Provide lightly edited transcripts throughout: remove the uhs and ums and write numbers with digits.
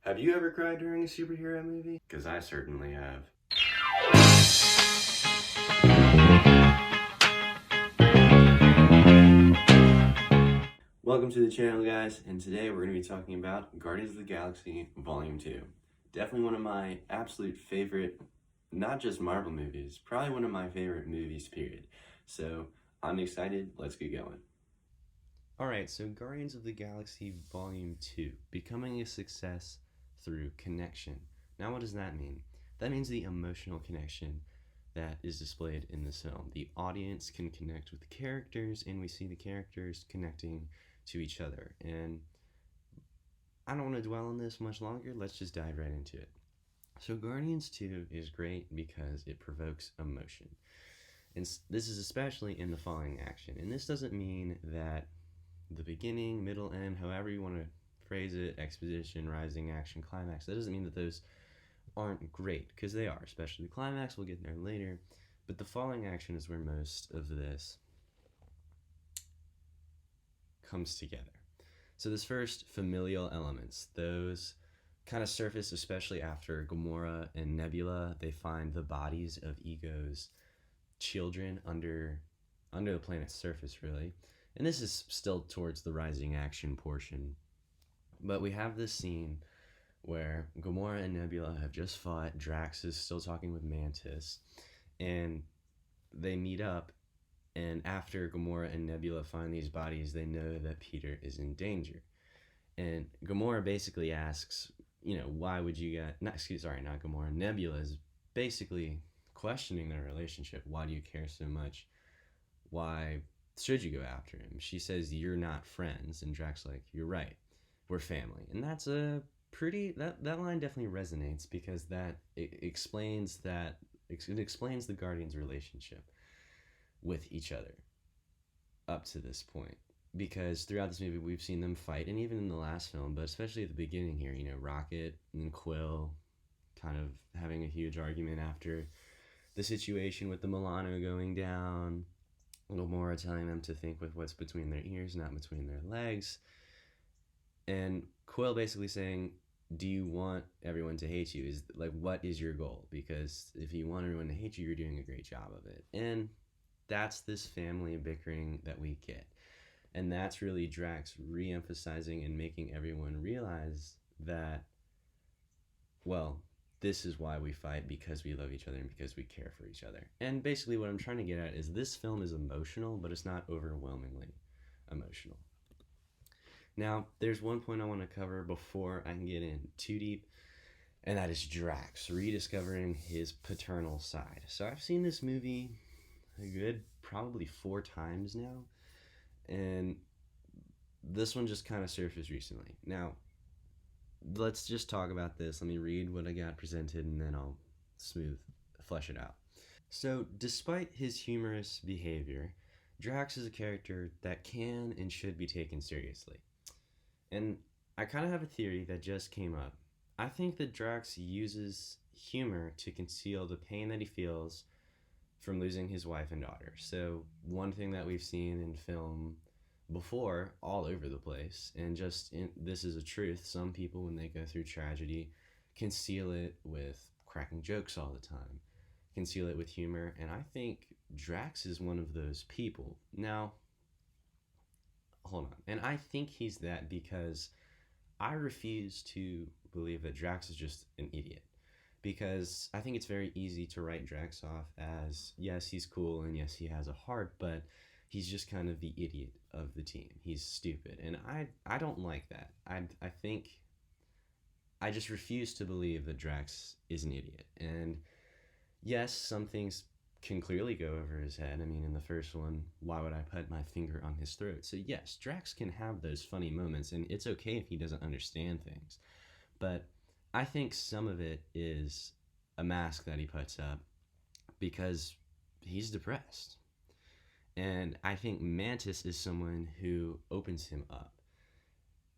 Have you ever cried during a superhero movie? Because I certainly have. Welcome to the channel, guys, and today we're going to be talking about Guardians of the Galaxy Volume 2. Definitely one of my absolute favorite, not just Marvel movies, probably one of my favorite movies, period. So, I'm excited, let's get going. Alright, so Guardians of the Galaxy Volume 2, becoming a success through connection. Now what does that mean? That means the emotional connection that is displayed in this film. The audience can connect with the characters, and we see the characters connecting to each other. And I don't want to dwell on this much longer, let's just dive right into it. So Guardians 2 is great because it provokes emotion. And this is especially in the following action. And this doesn't mean that the beginning, middle, end, however you want to phrase it, exposition, rising action, climax, that doesn't mean that those aren't great, because they are, especially the climax, we'll get there later. But the following action is where most of this comes together. So this first, familial elements, those kind of surface especially after Gamora and Nebula. They find the bodies of Ego's children under the planet's surface, really. And this is still towards the rising action portion. But we have this scene where Gamora and Nebula have just fought. Drax is still talking with Mantis, and they meet up. And after Gamora and Nebula find these bodies, they know that Peter is in danger. And Gamora basically asks, why would you get... not Gamora. Nebula is basically questioning their relationship. Why do you care so much? Why should you go after him? She says, you're not friends. And Drax like, you're right. We're family. And that's a pretty... that line definitely resonates, because it explains the Guardians' relationship with each other up to this point. Because throughout this movie, we've seen them fight, and even in the last film, but especially at the beginning here, Rocket and Quill kind of having a huge argument after the situation with the Milano going down. Gamora telling them to think with what's between their ears, not between their legs. And Quill basically saying, do you want everyone to hate you? What is your goal? Because if you want everyone to hate you, you're doing a great job of it. And that's this family bickering that we get. And that's really Drax re-emphasizing and making everyone realize that, well, this is why we fight, because we love each other and because we care for each other. And basically what I'm trying to get at is this film is emotional, but it's not overwhelmingly emotional. Now, there's one point I want to cover before I can get in too deep, and that is Drax rediscovering his paternal side. So I've seen this movie a good probably 4 times now, and this one just kind of surfaced recently. Now, let's just talk about this. Let me read what I got presented, and then I'll flesh it out. So, despite his humorous behavior, Drax is a character that can and should be taken seriously. And I kind of have a theory that just came up. I think that Drax uses humor to conceal the pain that he feels from losing his wife and daughter. So one thing that we've seen in film before, all over the place, and this is a truth, some people, when they go through tragedy, conceal it with cracking jokes all the time, conceal it with humor, and I think Drax is one of those people. Now, hold on. And I think he's that because I refuse to believe that Drax is just an idiot. Because I think it's very easy to write Drax off as, yes, he's cool, and yes, he has a heart, but he's just kind of the idiot of the team. He's stupid. And I don't like that. I think I just refuse to believe that Drax is an idiot. And yes, some things can clearly go over his head. I mean, in the first one, why would I put my finger on his throat? So yes, Drax can have those funny moments, and it's okay if he doesn't understand things. But I think some of it is a mask that he puts up because he's depressed. And I think Mantis is someone who opens him up.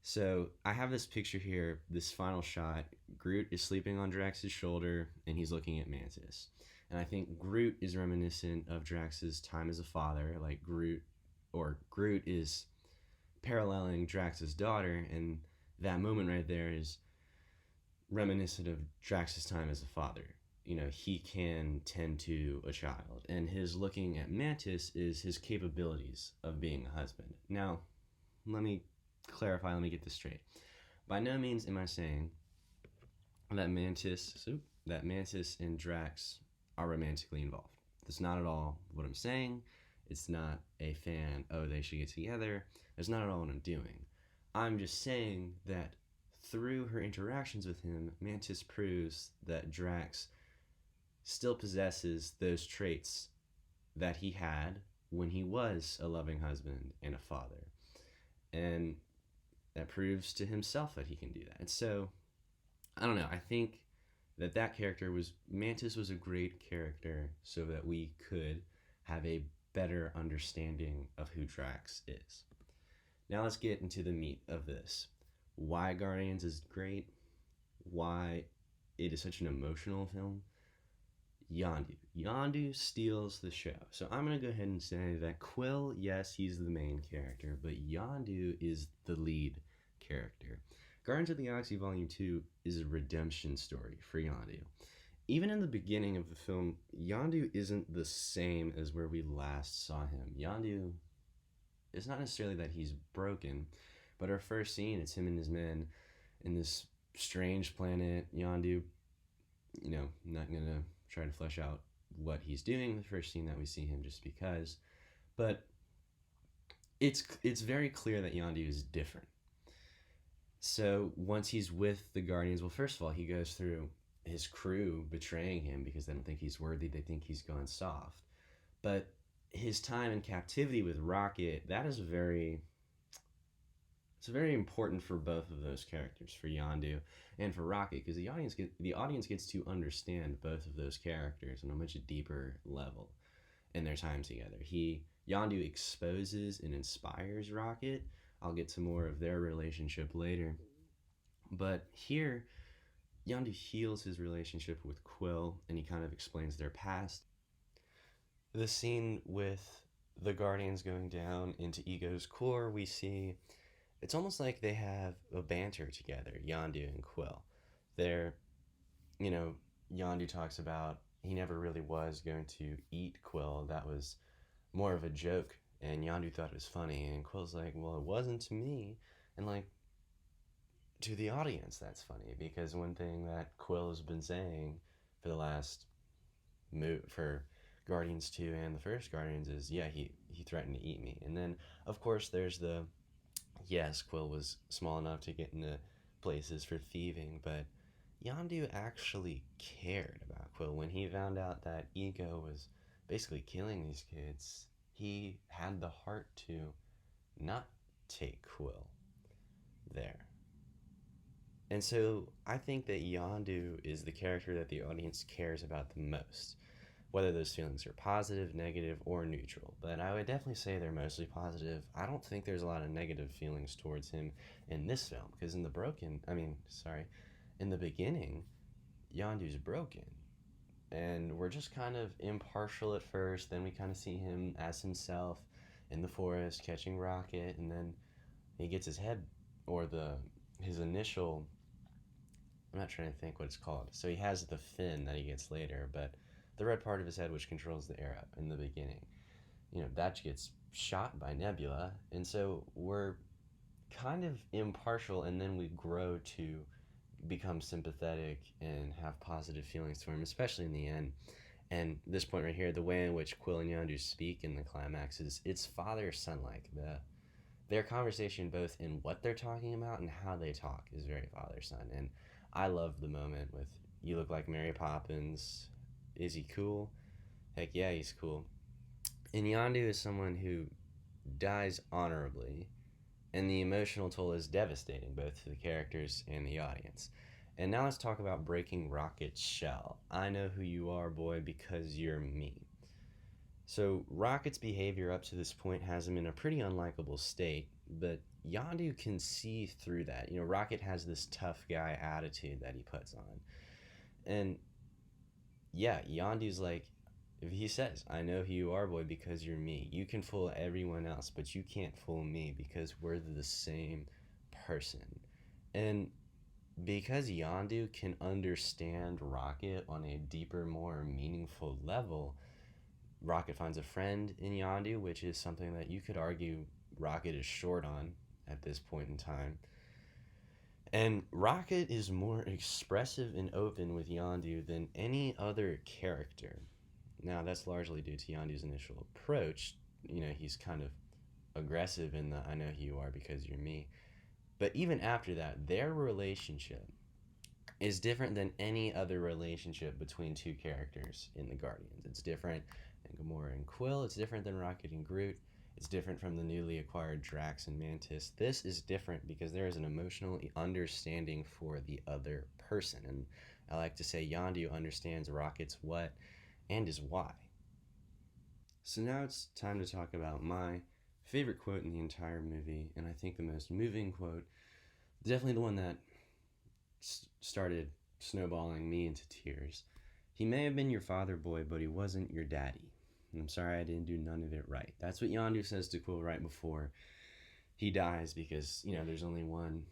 So I have this picture here, this final shot. Groot is sleeping on Drax's shoulder, and he's looking at Mantis. And I think Groot is reminiscent of Drax's time as a father. Like Groot is paralleling Drax's daughter, and that moment right there is reminiscent of Drax's time as a father. He can tend to a child, and his looking at Mantis is his capabilities of being a husband. Now, let me clarify, let me get this straight. By no means am I saying that Mantis and Drax are romantically involved. That's not at all what I'm saying. It's not a fan, oh, they should get together. That's not at all what I'm doing. I'm just saying that through her interactions with him, Mantis proves that Drax still possesses those traits that he had when he was a loving husband and a father. And that proves to himself that he can do that. And so, I don't know, I think that Mantis was a great character so that we could have a better understanding of who Drax is. Now let's get into the meat of this. Why Guardians is great, why it is such an emotional film. Yondu steals the show. So I'm going to go ahead and say that Quill, yes, he's the main character, but Yondu is the lead character. Guardians of the Galaxy Volume 2 is a redemption story for Yondu. Even in the beginning of the film, Yondu isn't the same as where we last saw him. Yondu, it's not necessarily that he's broken, but our first scene, it's him and his men in this strange planet. Yondu, not going to try to flesh out what he's doing the first scene that we see him just because. But it's very clear that Yondu is different. So once he's with the Guardians, well, first of all, he goes through his crew betraying him because they don't think he's worthy. They think he's gone soft. But his time in captivity with Rocket, it's very important for both of those characters, for Yondu and for Rocket, because the audience gets to understand both of those characters on a much deeper level in their time together. Yondu exposes and inspires Rocket. I'll get to more of their relationship later. But here, Yondu heals his relationship with Quill, and he kind of explains their past. The scene with the Guardians going down into Ego's core, we see it's almost like they have a banter together, Yondu and Quill. Yondu talks about he never really was going to eat Quill. That was more of a joke, and Yondu thought it was funny, and Quill's like, well, it wasn't to me. And to the audience, that's funny, because one thing that Quill has been saying for the last for Guardians 2 and the first Guardians is, yeah, he threatened to eat me. And then, of course, there's yes, Quill was small enough to get into places for thieving, but Yondu actually cared about Quill. When he found out that Ego was basically killing these kids, he had the heart to not take Quill there. And so I think that Yondu is the character that the audience cares about the most, whether those feelings are positive, negative, or neutral. But I would definitely say they're mostly positive. I don't think there's a lot of negative feelings towards him in this film, because in the beginning, Yondu's broken. And we're just kind of impartial at first, then we kind of see him as himself in the forest catching Rocket, and then he gets his head, or his initial, I'm not trying to think what it's called. So he has the fin that he gets later, but the red part of his head which controls the arrow in the beginning, that gets shot by Nebula. And so we're kind of impartial, and then we grow to become sympathetic and have positive feelings for him, especially in the end. And this point right here, the way in which Quill and Yondu speak in the climax it's father-son-like. Their conversation, both in what they're talking about and how they talk, is very father-son. And I love the moment with, you look like Mary Poppins. Is he cool? Heck yeah, he's cool. And Yondu is someone who dies honorably, and the emotional toll is devastating, both to the characters and the audience. And now let's talk about breaking Rocket's shell. I know who you are, boy, because you're me. So Rocket's behavior up to this point has him in a pretty unlikable state, but Yondu can see through that. Rocket has this tough guy attitude that he puts on. And yeah, Yondu's like, if he says, I know who you are, boy, because you're me. You can fool everyone else, but you can't fool me because we're the same person. And because Yondu can understand Rocket on a deeper, more meaningful level, Rocket finds a friend in Yondu, which is something that you could argue Rocket is short on at this point in time. And Rocket is more expressive and open with Yondu than any other character. Now, that's largely due to Yondu's initial approach. He's kind of aggressive in the I know who you are because you're me. But even after that, their relationship is different than any other relationship between two characters in the Guardians. It's different than Gamora and Quill. It's different than Rocket and Groot. It's different from the newly acquired Drax and Mantis. This is different because there is an emotional understanding for the other person. And I like to say Yondu understands Rocket's what and his why. So now it's time to talk about my favorite quote in the entire movie, and I think the most moving quote, definitely the one that started snowballing me into tears. He may have been your father, boy, but he wasn't your daddy. And I'm sorry I didn't do none of it right. That's what Yondu says to Quill right before he dies because, there's only one,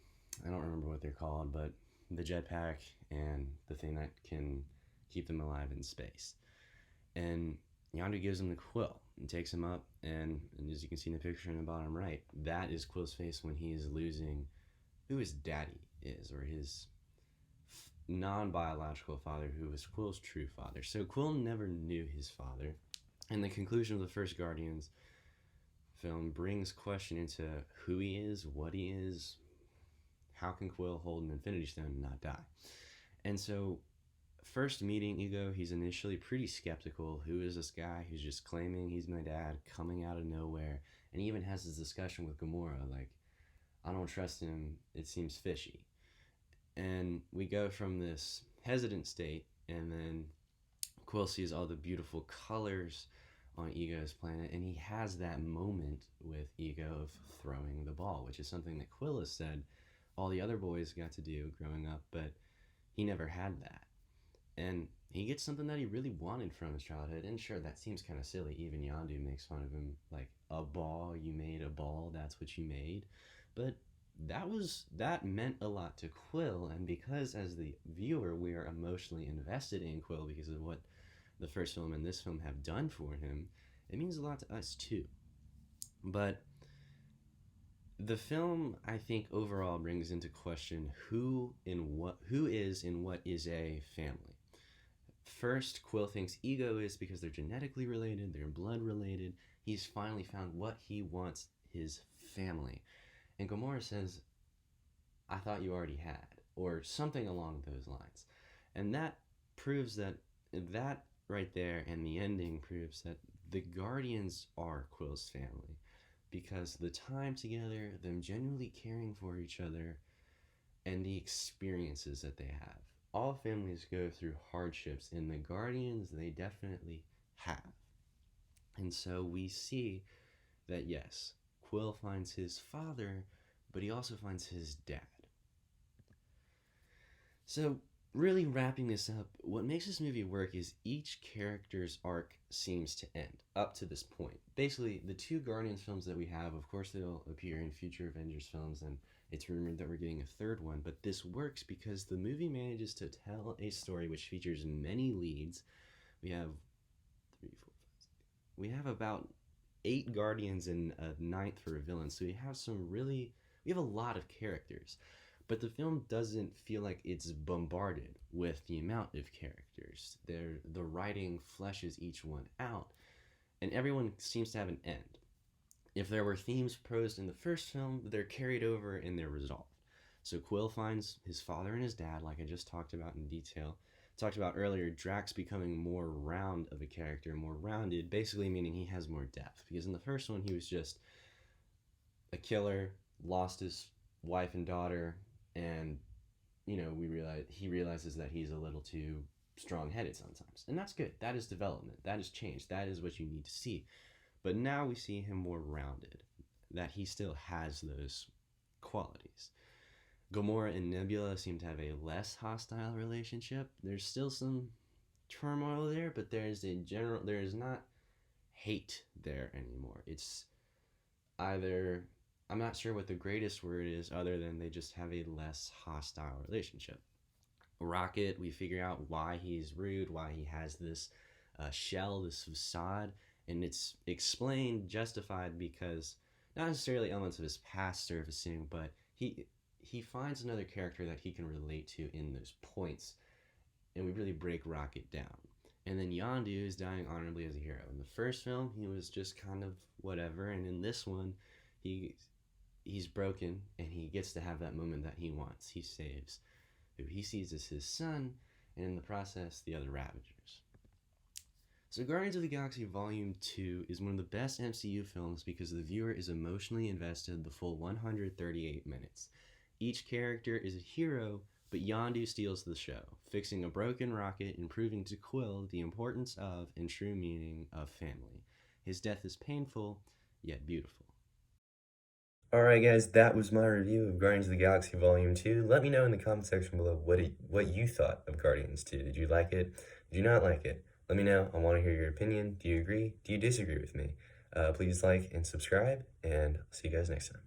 I don't remember what they're called, but the jetpack and the thing that can keep them alive in space. And Yondu gives him the Quill and takes him up, and as you can see in the picture in the bottom right, that is Quill's face when he is losing who his daddy is, or his non-biological father, who was Quill's true father. So Quill never knew his father, and the conclusion of the first Guardians film brings question into who he is, what he is, how can Quill hold an Infinity Stone and not die? And so first meeting Ego, he's initially pretty skeptical. Who is this guy who's just claiming he's my dad, coming out of nowhere? And he even has this discussion with Gamora, like, I don't trust him, it seems fishy. And we go from this hesitant state, and then Quill sees all the beautiful colors on Ego's planet, and he has that moment with Ego of throwing the ball, which is something that Quill has said all the other boys got to do growing up, but he never had that. And he gets something that he really wanted from his childhood. And sure, that seems kind of silly. Even Yondu makes fun of him, like, a ball, you made a ball, that's what you made. But that meant a lot to Quill, and because as the viewer we are emotionally invested in Quill because of what the first film and this film have done for him, it means a lot to us too. But the film, I think, overall brings into question who is and what is a family. First, Quill thinks Ego is because they're genetically related, they're blood related. He's finally found what he wants, his family. And Gamora says, I thought you already had, or something along those lines. And that proves that right there and the ending proves that the Guardians are Quill's family. Because the time together, them genuinely caring for each other, and the experiences that they have. All families go through hardships, and the Guardians, they definitely have. And so we see that, yes, Quill finds his father, but he also finds his dad. So, really wrapping this up, what makes this movie work is each character's arc seems to end up to this point. Basically, the two Guardians films that we have, of course, they'll appear in future Avengers films, and it's rumored that we're getting a third one, but this works because the movie manages to tell a story which features many leads. We have we have about 8 Guardians and a 9th for a villain, so we have a lot of characters. But the film doesn't feel like it's bombarded with the amount of characters. The writing fleshes each one out, and everyone seems to have an end. If there were themes posed in the first film, they're carried over and they're resolved. So Quill finds his father and his dad, like I just talked about in detail. Talked about earlier, Drax becoming more round of a character, more rounded, basically meaning he has more depth. Because in the first one, he was just a killer, lost his wife and daughter, and he realizes that he's a little too strong-headed sometimes, and that's good. That is development. That is change. That is what you need to see. But now we see him more rounded, that he still has those qualities. Gamora and Nebula seem to have a less hostile relationship. There's still some turmoil there, but there is not hate there anymore. It's either I'm not sure what the greatest word is other than they just have a less hostile relationship. Rocket, we figure out why he's rude, why he has this shell, this facade, and it's explained, justified because not necessarily elements of his past surfacing, but he finds another character that he can relate to in those points, and we really break Rocket down. And then Yondu is dying honorably as a hero. In the first film, he was just kind of whatever, and in this one, he he's broken and he gets to have that moment that he wants. He saves who he sees as his son, and in the process, the other Ravagers. So Guardians of the Galaxy Volume 2 is one of the best MCU films because the viewer is emotionally invested the full 138 minutes. Each character is a hero, but Yondu steals the show, fixing a broken rocket and proving to Quill the importance of and true meaning of family. His death is painful, yet beautiful. Alright guys, that was my review of Guardians of the Galaxy Volume 2. Let me know in the comment section below what you thought of Guardians 2. Did you like it? Did you not like it? Let me know. I want to hear your opinion. Do you agree? Do you disagree with me? Please like and subscribe, and I'll see you guys next time.